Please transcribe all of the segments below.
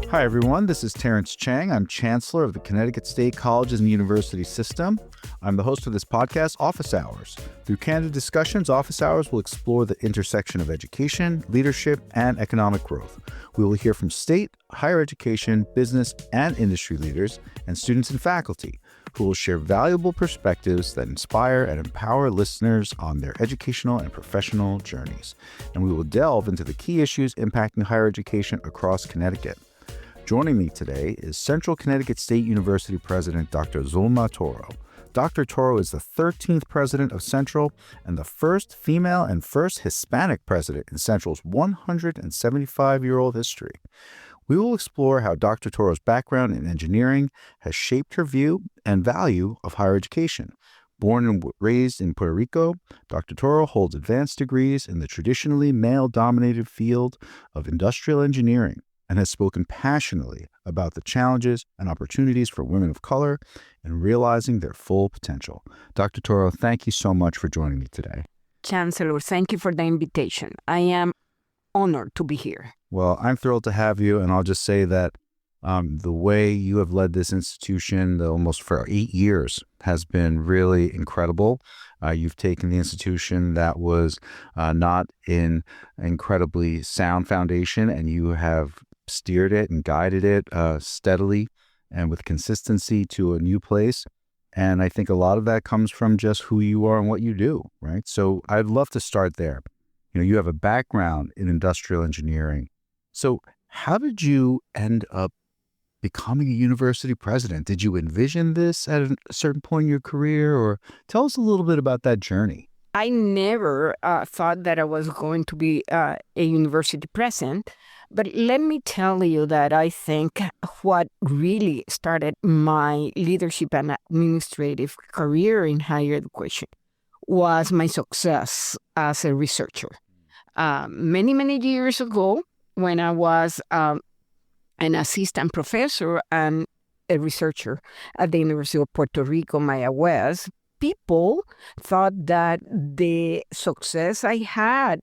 Hi, everyone. This is Terrence Cheng. I'm Chancellor of the Connecticut State Colleges and University System. I'm the host of this podcast, Office Hours. Through candid discussions, Office Hours will explore the intersection of education, leadership, and economic growth. We will hear from state, higher education, business, and industry leaders, and students and faculty who will share valuable perspectives that inspire and empower listeners on their educational and professional journeys. And we will delve into the key issues impacting higher education across Connecticut. Joining me today is Central Connecticut State University President Dr. Zulma Toro. Dr. Toro is the 13th president of Central and the first female and first Hispanic president in Central's 175-year-old history. We will explore how Dr. Toro's background in engineering has shaped her view and value of higher education. Born and raised in Puerto Rico, Dr. Toro holds advanced degrees in the traditionally male-dominated field of industrial engineering, and has spoken passionately about the challenges and opportunities for women of color in realizing their full potential. Dr. Toro, thank you so much for joining me today. Chancellor, thank you for the invitation. I am honored to be here. Well, I'm thrilled to have you, and I'll just say that the way you have led this institution almost for 8 years has been really incredible. You've taken the institution that was not in incredibly sound foundation, and you have steered it and guided it steadily and with consistency to a new place. And I think a lot of that comes from just who you are and what you do, right? So I'd love to start there. You have a background in industrial engineering. So how did you end up becoming a university president? Did you envision this at a certain point in your career, or tell us a little bit about that journey? I never thought that I was going to be a university president, but let me tell you that I think what really started my leadership and administrative career in higher education was my success as a researcher. Many, many years ago, when I was an assistant professor and a researcher at the University of Puerto Rico, Maya West, people thought that the success I had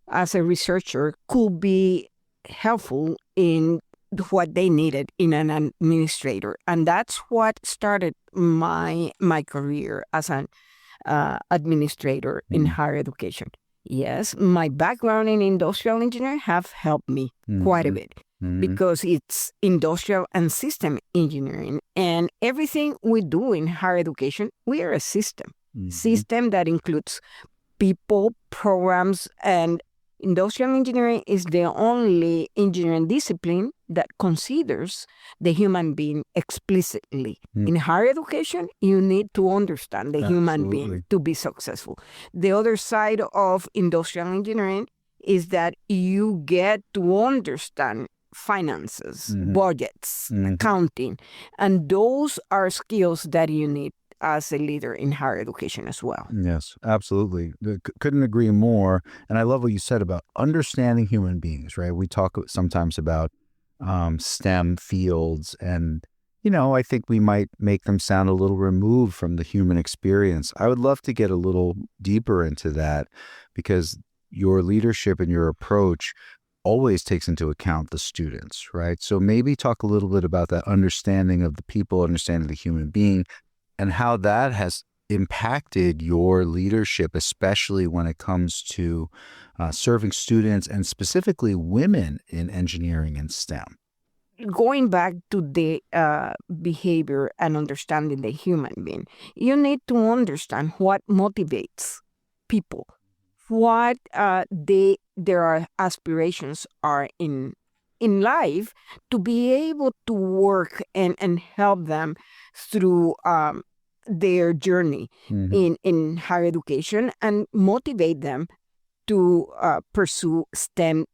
as a researcher could be helpful in what they needed in an administrator. And that's what started my career as an administrator in higher education. Yes, my background in industrial engineering have helped me quite a bit. Because it's industrial and system engineering. And everything we do in higher education, we are a system. System that includes people, programs, and industrial engineering is the only engineering discipline that considers the human being explicitly. In higher education, you need to understand the human being to be successful. The other side of industrial engineering is that you get to understand finances, budgets, accounting, and those are skills that you need as a leader in higher education as well. Yes, absolutely. Couldn't agree more. And I love what you said about understanding human beings, right? We talk sometimes about STEM fields, and, I think we might make them sound a little removed from the human experience. I would love to get a little deeper into that, because your leadership and your approach always takes into account the students, right? So maybe talk a little bit about that understanding of the people, understanding the human being, and how that has impacted your leadership, especially when it comes to serving students and specifically women in engineering and STEM. Going back to the behavior and understanding the human being, you need to understand what motivates people, what their aspirations are in life, to be able to work and help them through their journey in higher education and motivate them to pursue STEM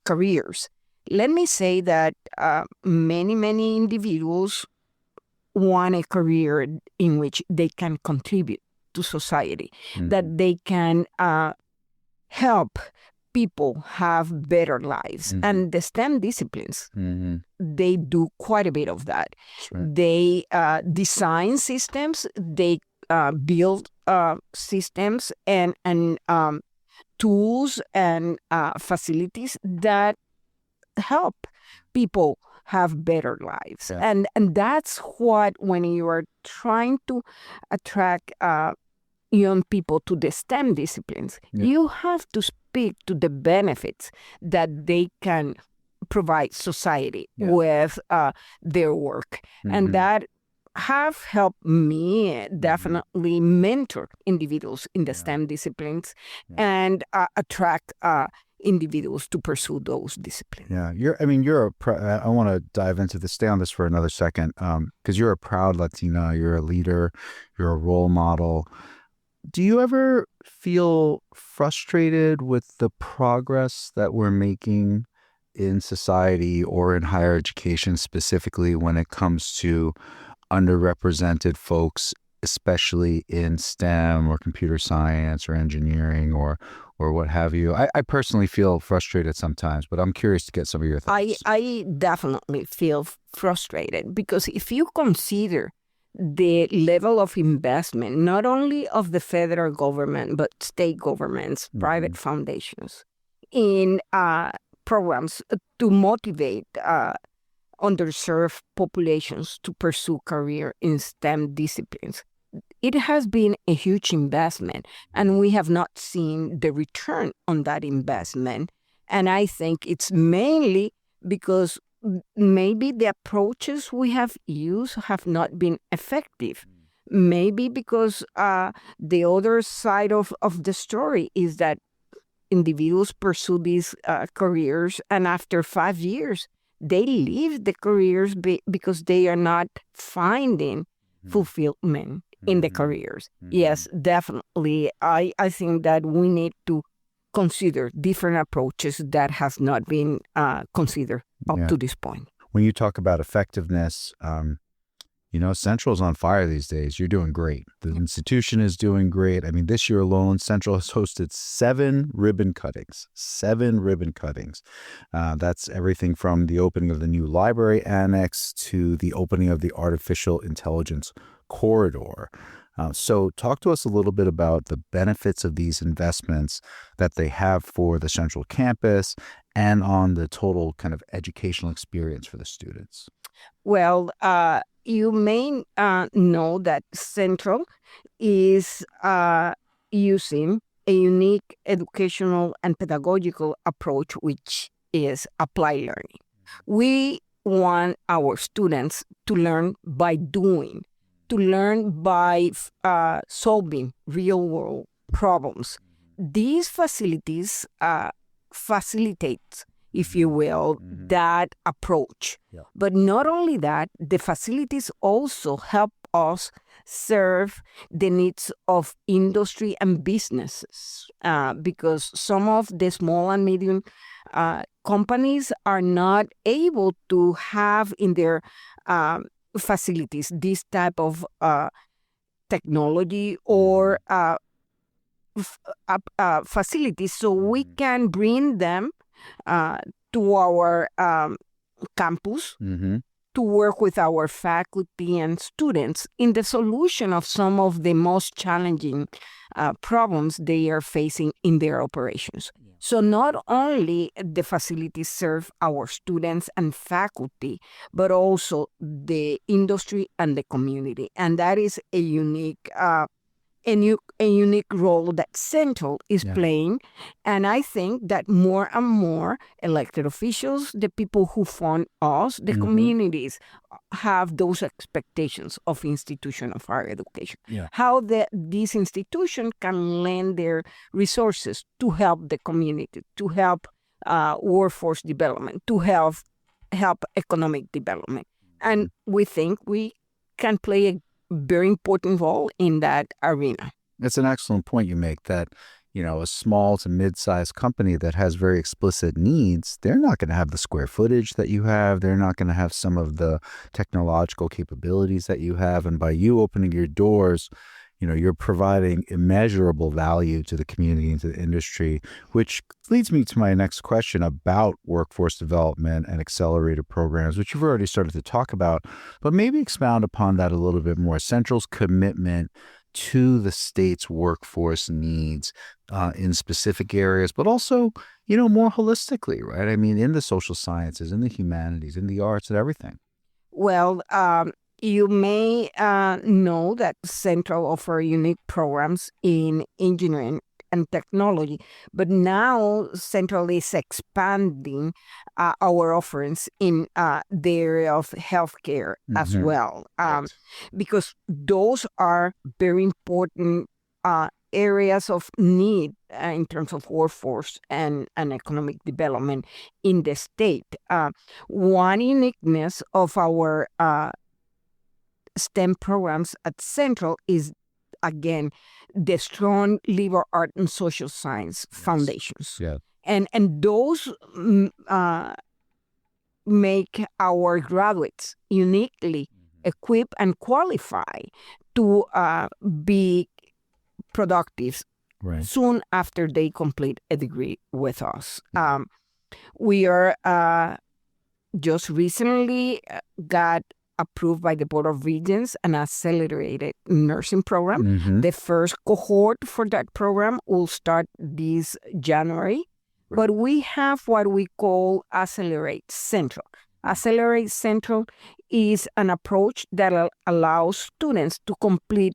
careers. Let me say that many individuals want a career in which they can contribute to society, that they can help people have better lives. And the STEM disciplines, they do quite a bit of that. Right. They design systems, they build systems and tools and facilities that help people have better lives. Yeah. And that's what, when you are trying to attract young people to the STEM disciplines, you have to speak to the benefits that they can provide society with their work. And that have helped me definitely mentor individuals in the STEM disciplines and attract individuals to pursue those disciplines. Yeah, I want to dive into this, stay on this for another second, because you're a proud Latina, you're a leader, you're a role model. Do you ever feel frustrated with the progress that we're making in society or in higher education, specifically when it comes to underrepresented folks, especially in STEM or computer science or engineering or what have you? I personally feel frustrated sometimes, but I'm curious to get some of your thoughts. I definitely feel frustrated because if you consider the level of investment, not only of the federal government, but state governments, private foundations, in programs to motivate underserved populations to pursue career in STEM disciplines. It has been a huge investment, and we have not seen the return on that investment. And I think it's mainly because maybe the approaches we have used have not been effective. Maybe because the other side of the story is that individuals pursue these careers, and after 5 years, they leave the careers because they are not finding fulfillment in the careers. Yes, definitely. I think that we need to consider different approaches that has not been considered up to this point. When you talk about effectiveness, Central's on fire these days. You're doing great. The institution is doing great. I mean, this year alone, Central has hosted 7 ribbon cuttings. 7 ribbon cuttings. That's everything from the opening of the new library annex to the opening of the artificial intelligence corridor. So talk to us a little bit about the benefits of these investments that they have for the Central campus and on the total kind of educational experience for the students. Well, you may know that Central is using a unique educational and pedagogical approach, which is applied learning. We want our students to learn by doing, to learn by solving real-world problems. These facilities facilitate, if you will, that approach. But not only that, the facilities also help us serve the needs of industry and businesses because some of the small and medium companies are not able to have in their facilities this type of technology or facilities, so we can bring them to our campus to work with our faculty and students in the solution of some of the most challenging problems they are facing in their operations. So not only the facilities serve our students and faculty, but also the industry and the community. And that is a unique role that Central is playing. And I think that more and more elected officials, the people who fund us, the communities, have those expectations of institution of higher education. How this institution can lend their resources to help the community, to help workforce development, to help economic development. And we think we can play a very important role in that arena. It's an excellent point you make that, a small to mid-sized company that has very explicit needs, they're not going to have the square footage that you have. They're not going to have some of the technological capabilities that you have. And by you opening your doors, you're providing immeasurable value to the community and to the industry, which leads me to my next question about workforce development and accelerator programs, which you've already started to talk about, but maybe expound upon that a little bit more. Central's commitment to the state's workforce needs in specific areas, but also, more holistically, right? I mean, in the social sciences, in the humanities, in the arts, and everything. Well, you may know that Central offer unique programs in engineering and technology, but now Central is expanding our offerings in the area of healthcare as well, because those are very important areas of need in terms of workforce and economic development in the state. One uniqueness of our STEM programs at Central is, again, the strong liberal art and social science foundations. Yeah. And those make our graduates uniquely equipped and qualified to be productive soon after they complete a degree with us. We are just recently got approved by the Board of Regents an accelerated nursing program. The first cohort for that program will start this January. But we have what we call Accelerate Central. Accelerate Central is an approach that allows students to complete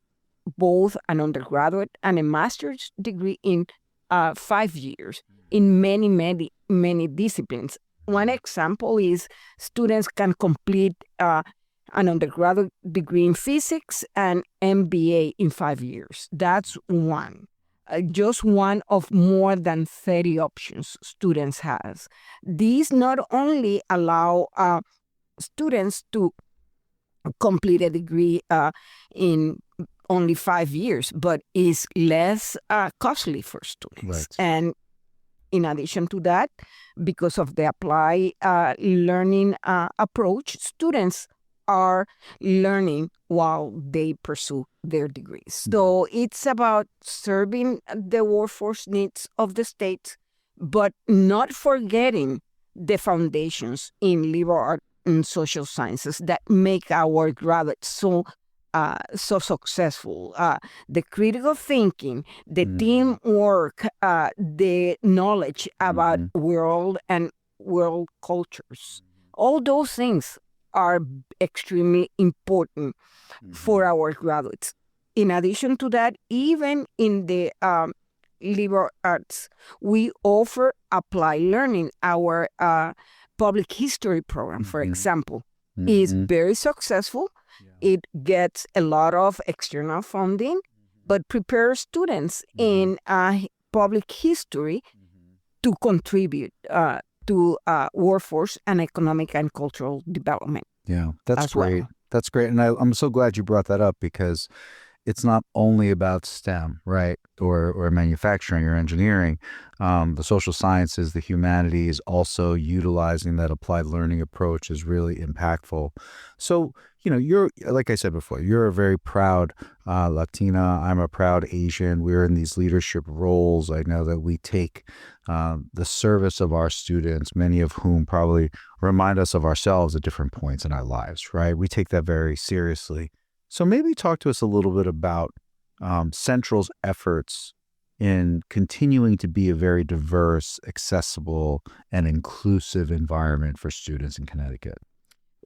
both an undergraduate and a master's degree in 5 years in many, many, many disciplines. One example is students can complete an undergraduate degree in physics and MBA in 5 years. That's one. Just one of more than 30 options students has. These not only allow students to complete a degree in only 5 years, but is less costly for students. And in addition to that, because of the applied learning approach, students are learning while they pursue their degrees. So it's about serving the workforce needs of the state, but not forgetting the foundations in liberal art and social sciences that make our graduates so successful. The critical thinking, the teamwork, the knowledge about world and world cultures. All those things are extremely important for our graduates. In addition to that, even in the liberal arts, we offer applied learning. Our public history program, for example, is very successful. It gets a lot of external funding, but prepares students in public history to contribute to workforce and economic and cultural development. Yeah, that's great. Well. That's great. And I'm so glad you brought that up, because it's not only about STEM, right, or manufacturing or engineering. The social sciences, the humanities, also utilizing that applied learning approach is really impactful. So, you're, like I said before, you're a very proud Latina. I'm a proud Asian. We're in these leadership roles. I know that we take the service of our students, many of whom probably remind us of ourselves at different points in our lives, right? We take that very seriously. So maybe talk to us a little bit about Central's efforts in continuing to be a very diverse, accessible, and inclusive environment for students in Connecticut.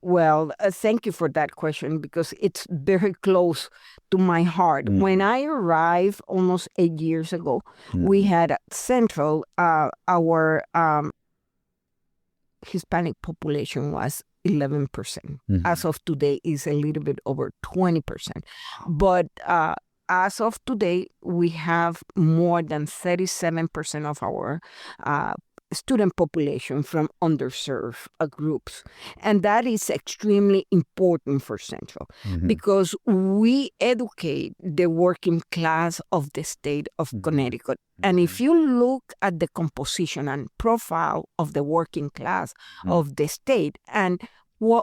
Well, thank you for that question, because it's very close to my heart. When I arrived almost 8 years ago, we had at Central, our Hispanic population was 11%. As of today, is a little bit over 20%. But as of today, we have more than 37% of our student population from underserved groups. And that is extremely important for Central, because we educate the working class of the state of Connecticut. And if you look at the composition and profile of the working class of the state, and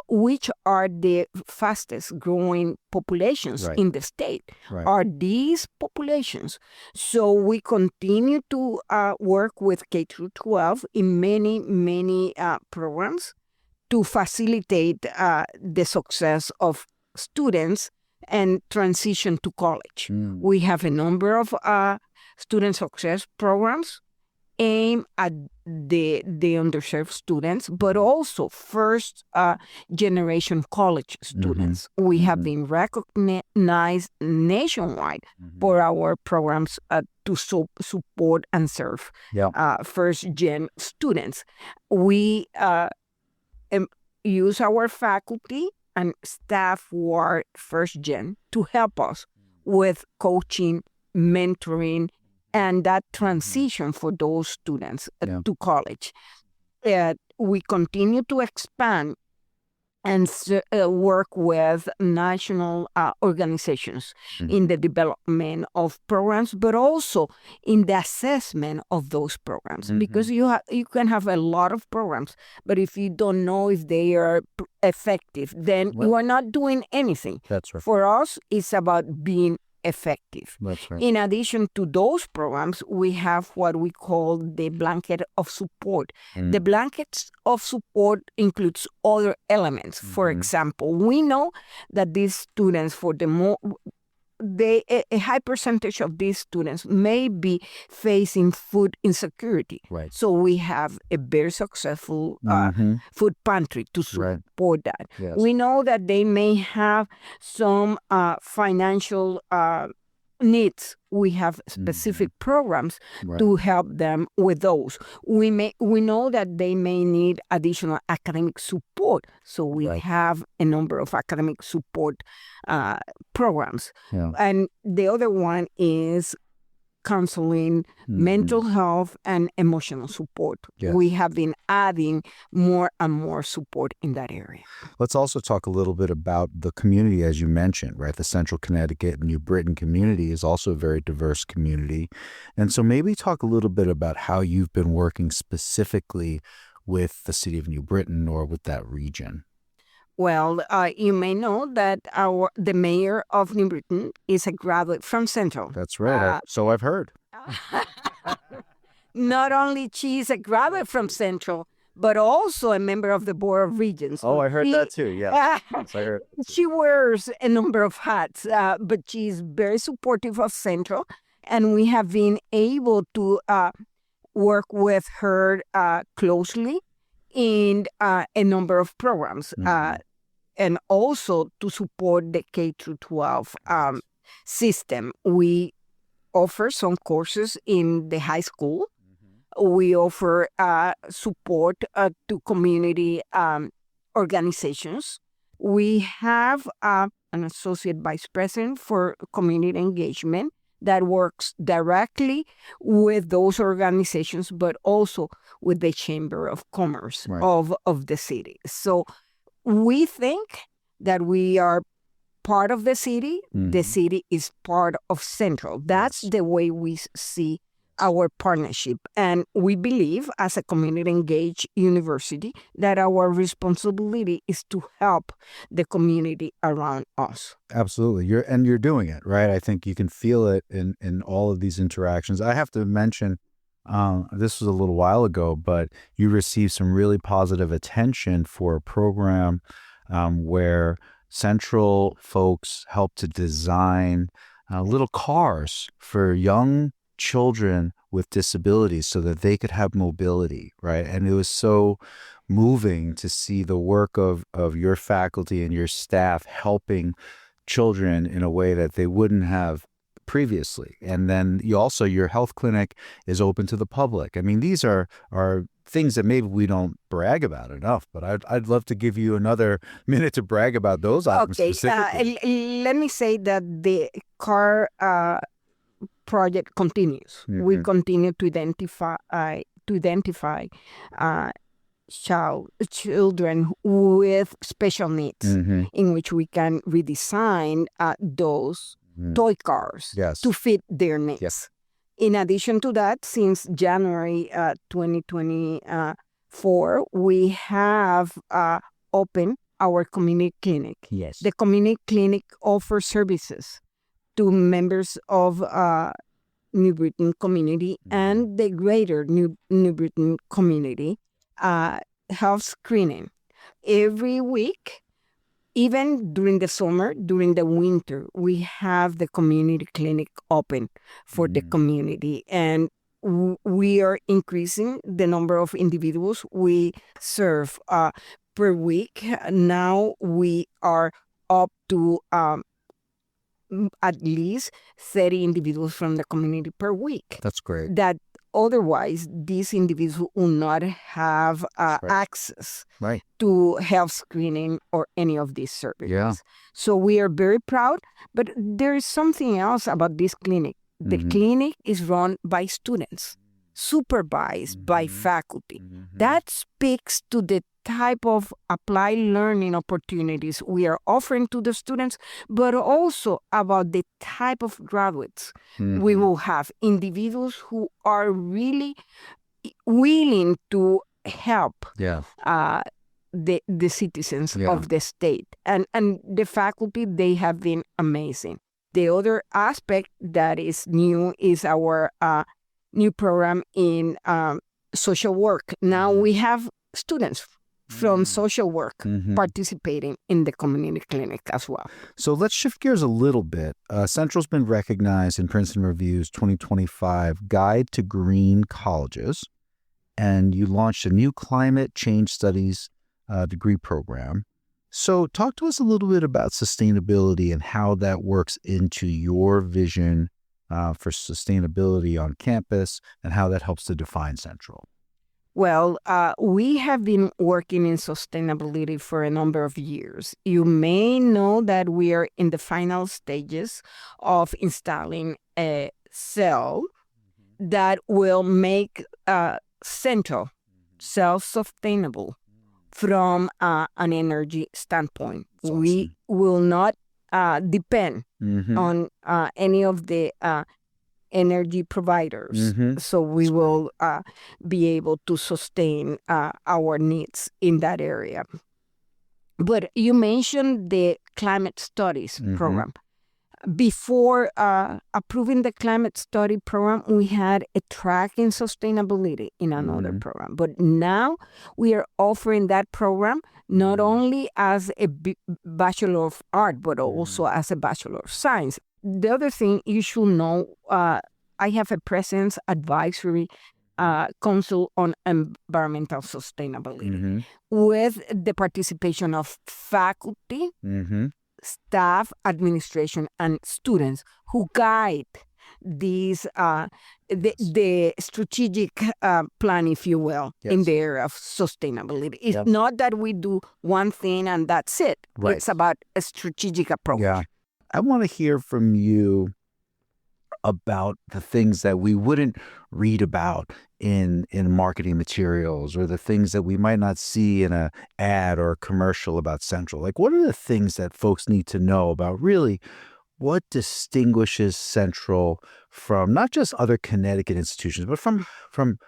which are the fastest growing populations in the state, are these populations. So we continue to work with K-12 in many, many programs to facilitate the success of students and transition to college. Mm. We have a number of student success programs aimed at the underserved students, but also first generation college students. We have been recognized nationwide for our programs to support and serve first gen students. We use our faculty and staff who are first gen to help us with coaching, mentoring, and that transition for those students to college. We continue to expand and work with national organizations in the development of programs, but also in the assessment of those programs. Because you can have a lot of programs, but if you don't know if they are effective, then you are not doing anything. That's right. For us, it's about being effective. That's right. In addition to those programs, we have what we call the blanket of support. The blankets of support includes other elements. For example, we know that these students, a high percentage of these students may be facing food insecurity. Right. So we have a very successful food pantry to support that. Yes. We know that they may have some financial needs. We have specific programs to help them with those. We know that they may need additional academic support, so we have a number of academic support programs. And the other one is counseling, mental health, and emotional support. Yes. We have been adding more and more support in that area. Let's also talk a little bit about the community, as you mentioned, right? The Central Connecticut and New Britain community is also a very diverse community. And so maybe talk a little bit about how you've been working specifically with the city of New Britain or with that region. Well, you may know that the mayor of New Britain is a graduate from Central. That's right. So I've heard. Not only she is a graduate from Central, but also a member of the Board of Regents. Oh, I heard that too. Yeah. Yes, I heard. She wears a number of hats, but she's very supportive of Central, and we have been able to work with her closely in a number of programs. And also to support the K-12 system. We offer some courses in the high school. We offer support to community organizations. We have an associate vice president for community engagement that works directly with those organizations, but also with the Chamber of Commerce of the city. So we think that we are part of the city. The city is part of Central. That's the way we see our partnership. And we believe, as a community engaged university, that our responsibility is to help the community around us. Absolutely. You're doing it, right? I think you can feel it in all of these interactions. I have to mention, this was a little while ago, but you received some really positive attention for a program where Central folks helped to design little cars for young children with disabilities so that they could have mobility, right? And it was so moving to see the work of your faculty and your staff helping children in a way that they wouldn't have previously. And then your health clinic is open to the public. I mean, these are things that maybe we don't brag about enough, but I'd love to give you another minute to brag about those items specifically. Let me say that the car project continues. We continue to identify children with special needs, in which we can redesign those toy cars to fit their needs. Yes. In addition to that, since January 2024, we have opened our community clinic. Yes. The community clinic offers services to members of New Britain community and the greater New Britain community. Health screening. Every week, even during the summer, during the winter, we have the community clinic open for the community. And we are increasing the number of individuals we serve per week. Now we are up to at least 30 individuals from the community per week. That's great. That otherwise, these individuals will not have access to health screening or any of these services. Yeah. So we are very proud, but there is something else about this clinic. The clinic is run by students, supervised by faculty. That speaks to the type of applied learning opportunities we are offering to the students, but also about the type of graduates we will have, individuals who are really willing to help the citizens of the state. And the faculty, they have been amazing. The other aspect that is new is our new program in social work. Now we have students from social work participating in the community clinic as well. So let's shift gears a little bit. Central's been recognized in Princeton Review's 2025 Guide to Green Colleges, and you launched a new climate change studies degree program. So talk to us a little bit about sustainability and how that works into your vision for sustainability on campus and how that helps to define Central. Well, we have been working in sustainability for a number of years. You may know that we are in the final stages of installing a cell that will make Central self-sustainable from an energy standpoint. That's we awesome. will not depend on any of the energy providers. So we will be able to sustain our needs in that area. But you mentioned the climate studies program. Before approving the climate study program, we had a track in sustainability in another program. But now we are offering that program not only as a Bachelor of Art, but also as a Bachelor of Science. The other thing you should know, I have a President's Advisory Council on Environmental Sustainability with the participation of faculty, staff, administration, and students who guide these the strategic plan, if you will, in the area of sustainability. It's not that we do one thing and that's it. Right. It's about a strategic approach. Yeah. I want to hear from you about the things that we wouldn't read about in marketing materials, or the things that we might not see in an ad or a commercial about Central. Like, what are the things that folks need to know about really what distinguishes Central from not just other Connecticut institutions, but from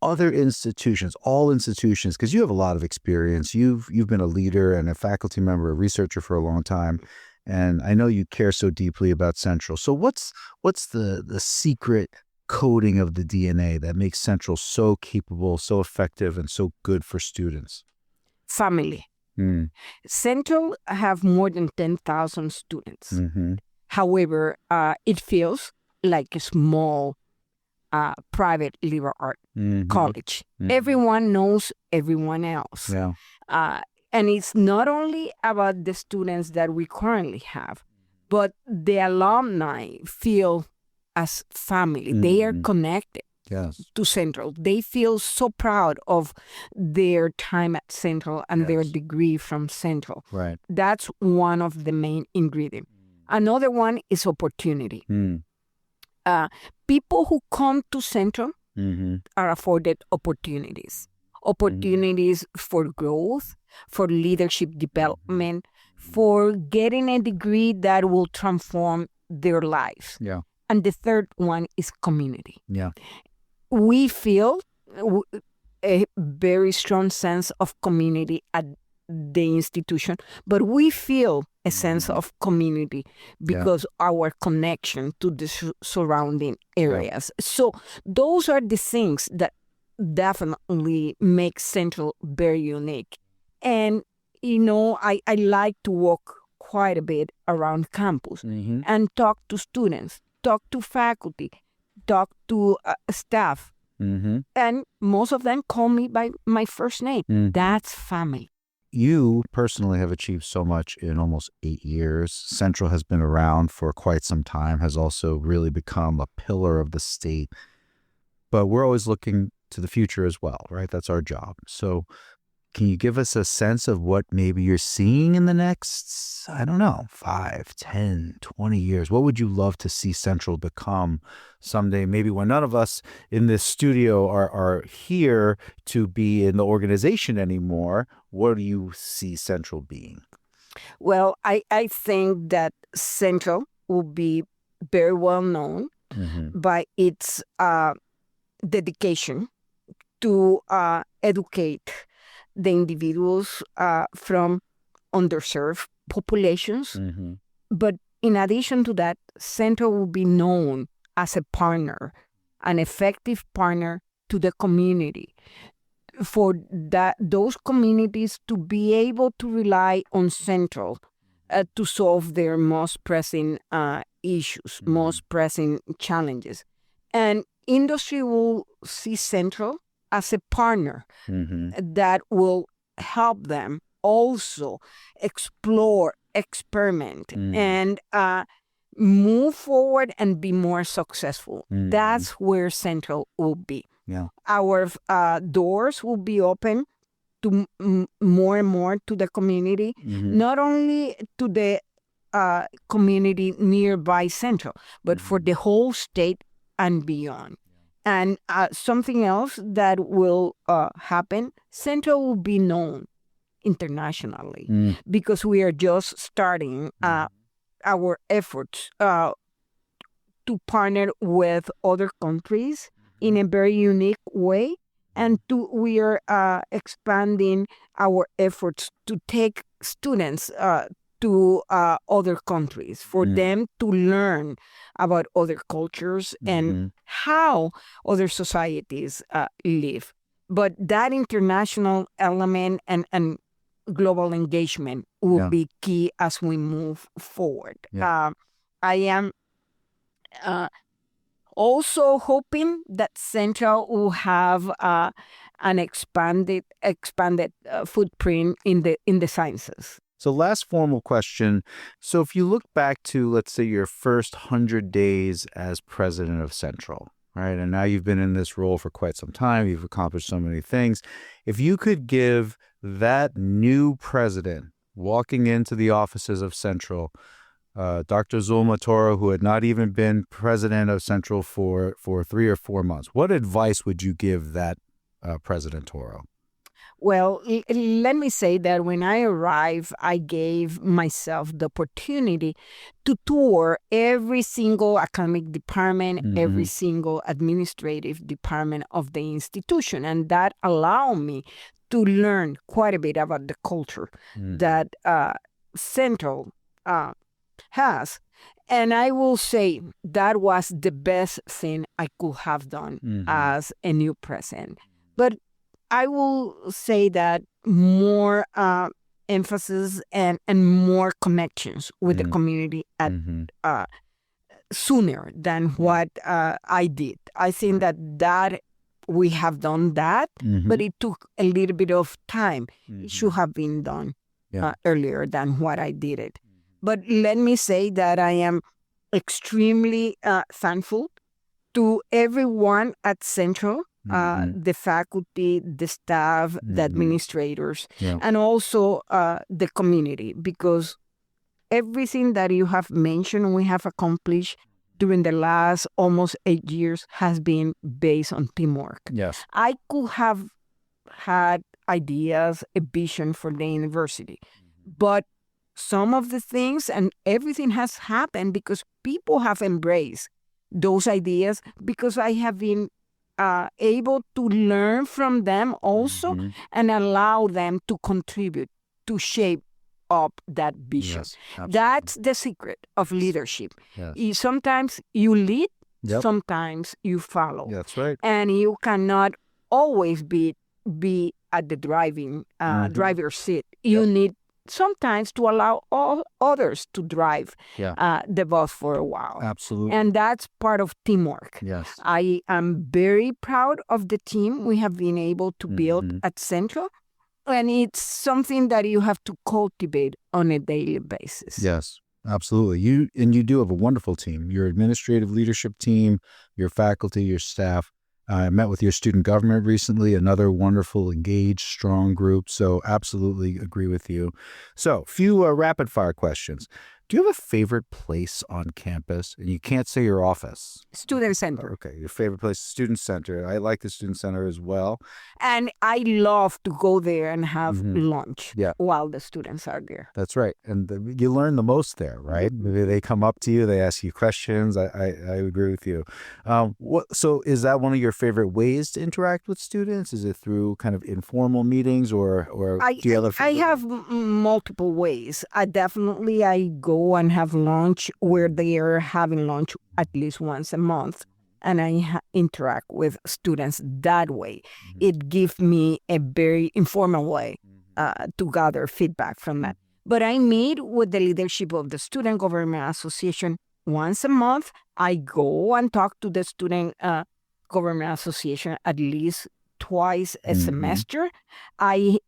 other institutions, all institutions, because you have a lot of experience. You've been a leader and a faculty member, a researcher for a long time. And I know you care so deeply about Central. So what's the secret coding of the DNA that makes Central so capable, so effective, and so good for students? Family. Central have more than 10,000 students. However, it feels like a small private liberal art college. Everyone knows everyone else. And it's not only about the students that we currently have, but the alumni feel as family. They are connected to Central. They feel so proud of their time at Central and their degree from Central. Right. That's one of the main ingredients. Another one is opportunity. People who come to Central are afforded opportunities. Opportunities for growth, for leadership development, for getting a degree that will transform their lives. And the third one is community. We feel a very strong sense of community at the institution, but we feel a sense of community because our connection to the surrounding areas. So those are the things that definitely make Central very unique. And I like to walk quite a bit around campus and talk to students, talk to faculty, talk to staff. And most of them call me by my first name. That's family. You personally have achieved so much in almost 8 years. Central has been around for quite some time, has also really become a pillar of the state. But we're always looking to the future as well, right? That's our job. So can you give us a sense of what maybe you're seeing in the next, 5, 10, 20 years? What would you love to see Central become someday, maybe when none of us in this studio are here to be in the organization anymore? What do you see Central being? Well, I think that Central will be very well known by its dedication to educate the individuals from underserved populations. But in addition to that, Central will be known as a partner, an effective partner to the community, for those communities to be able to rely on Central to solve their most pressing issues, most pressing challenges. And industry will see Central as a partner that will help them also explore, experiment, and move forward and be more successful. That's where Central will be. Yeah. Our doors will be open to more and more to the community, not only to the community nearby Central, but for the whole state and beyond. And something else that will happen, Central will be known internationally because we are just starting our efforts to partner with other countries in a very unique way. And we are expanding our efforts to take students to other countries, for them to learn about other cultures and how other societies live. But that international element and global engagement will be key as we move forward. I am also hoping that Central will have an expanded footprint in the sciences. So last formal question. So if you look back to, let's say, your first 100 days as president of Central, right? And now you've been in this role for quite some time. You've accomplished so many things. If you could give that new president walking into the offices of Central, Dr. Zulma Toro, who had not even been president of Central for 3 or 4 months, what advice would you give that President Toro? Well, let me say that when I arrived, I gave myself the opportunity to tour every single academic department, every single administrative department of the institution. And that allowed me to learn quite a bit about the culture that Central has. And I will say that was the best thing I could have done as a new president. But I will say that more emphasis and more connections with the community at sooner than what I did. I think that we have done that, but it took a little bit of time. It should have been done earlier than what I did it. But let me say that I am extremely thankful to everyone at Central, the faculty, the staff, the administrators, and also the community, because everything that you have mentioned we have accomplished during the last almost 8 years has been based on teamwork. Yes. I could have had ideas, a vision for the university, but some of the things and everything has happened because people have embraced those ideas, because I have been able to learn from them also and allow them to contribute, to shape up that vision. Yes, absolutely. That's the secret of leadership. Yes. Sometimes you lead, sometimes you follow. That's right. And you cannot always be at the driver's seat. You need sometimes to allow all others to drive the bus for a while. Absolutely. And that's part of teamwork. Yes. I am very proud of the team we have been able to build at Central. And it's something that you have to cultivate on a daily basis. Yes, absolutely. You do have a wonderful team. Your administrative leadership team, your faculty, your staff. I met with your student government recently, another wonderful, engaged, strong group. So absolutely agree with you. So few rapid fire questions. Do you have a favorite place on campus? And you can't say your office. Student Center. Okay, your favorite place, Student Center. I like the Student Center as well. And I love to go there and have lunch while the students are there. That's right. And you learn the most there, right? They come up to you, they ask you questions. I agree with you. So is that one of your favorite ways to interact with students? Is it through kind of informal meetings or do you have I have multiple ways. I go and have lunch where they are having lunch at least once a month. And I interact with students that way. It gives me a very informal way to gather feedback from that. But I meet with the leadership of the Student Government Association once a month. I go and talk to the Student Government Association at least twice a semester. I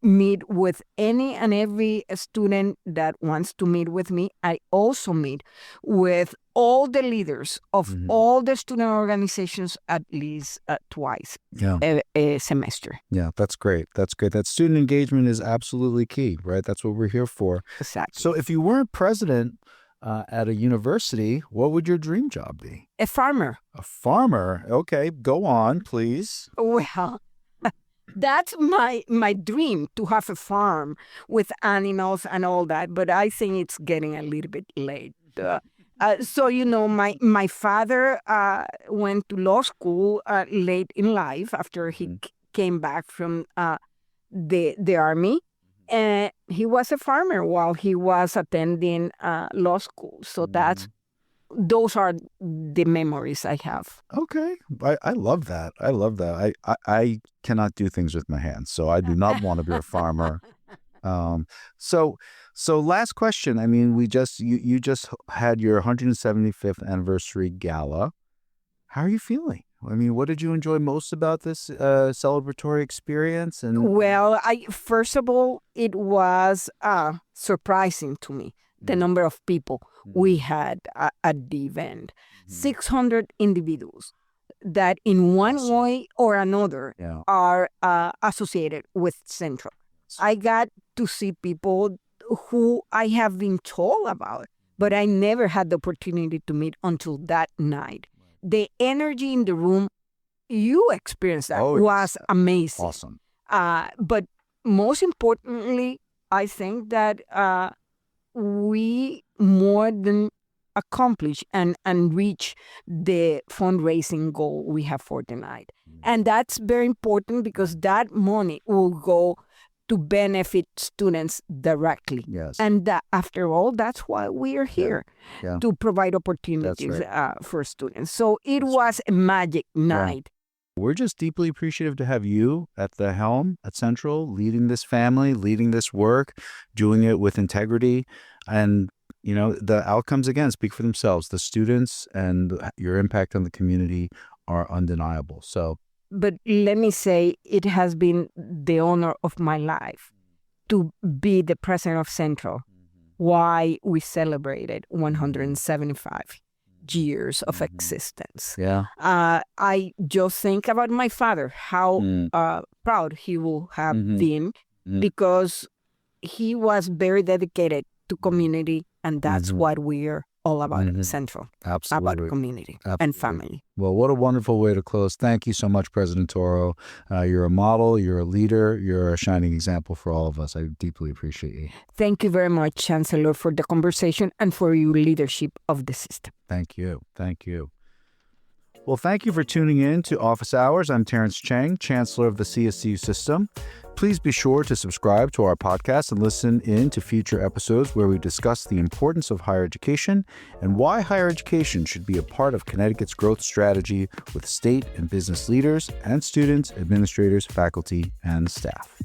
meet with any and every student that wants to meet with me. I also meet with all the leaders of all the student organizations at least twice a semester. Yeah, that's great. That's great. That student engagement is absolutely key, right? That's what we're here for. Exactly. So if you weren't president at a university, what would your dream job be? A farmer. A farmer? Okay, go on, please. Well, that's my dream, to have a farm with animals and all that, but I think it's getting a little bit late. So, my father went to law school late in life after he came back from the army. And he was a farmer while he was attending law school. So those are the memories I have. Okay. I love that. I love that. I cannot do things with my hands, so I do not want to be a farmer. So last question. I mean, you just had your 175th anniversary gala. How are you feeling? I mean, what did you enjoy most about this celebratory experience? Well, first of all, it was surprising to me, the number of people we had at the event. 600 individuals that in one way or another are associated with Central. I got to see people who I have been told about, but I never had the opportunity to meet until that night. The energy in the room, you experienced that, was amazing. Awesome. But most importantly, I think that we more than accomplish and reach the fundraising goal we have for the night. And that's very important because that money will go to benefit students directly. Yes. And after all, that's why we are here, to provide opportunities for students. So it was a magic night. We're just deeply appreciative to have you at the helm at Central, leading this family, leading this work, doing it with integrity. And, the outcomes, again, speak for themselves. The students and your impact on the community are undeniable. But let me say, it has been the honor of my life to be the president of Central. Why we celebrated 175 years of existence. Yeah. I just think about my father, how proud he will have been, because he was very dedicated to community, and that's what we're all about at Central. Absolutely. About community and family. Well, what a wonderful way to close. Thank you so much, President Toro. You're a model, you're a leader, you're a shining example for all of us. I deeply appreciate you. Thank you very much, Chancellor, for the conversation and for your leadership of the system. Thank you. Thank you. Well, thank you for tuning in to Office Hours. I'm Terrence Cheng, Chancellor of the CSU system. Please be sure to subscribe to our podcast and listen in to future episodes where we discuss the importance of higher education and why higher education should be a part of Connecticut's growth strategy with state and business leaders and students, administrators, faculty, and staff.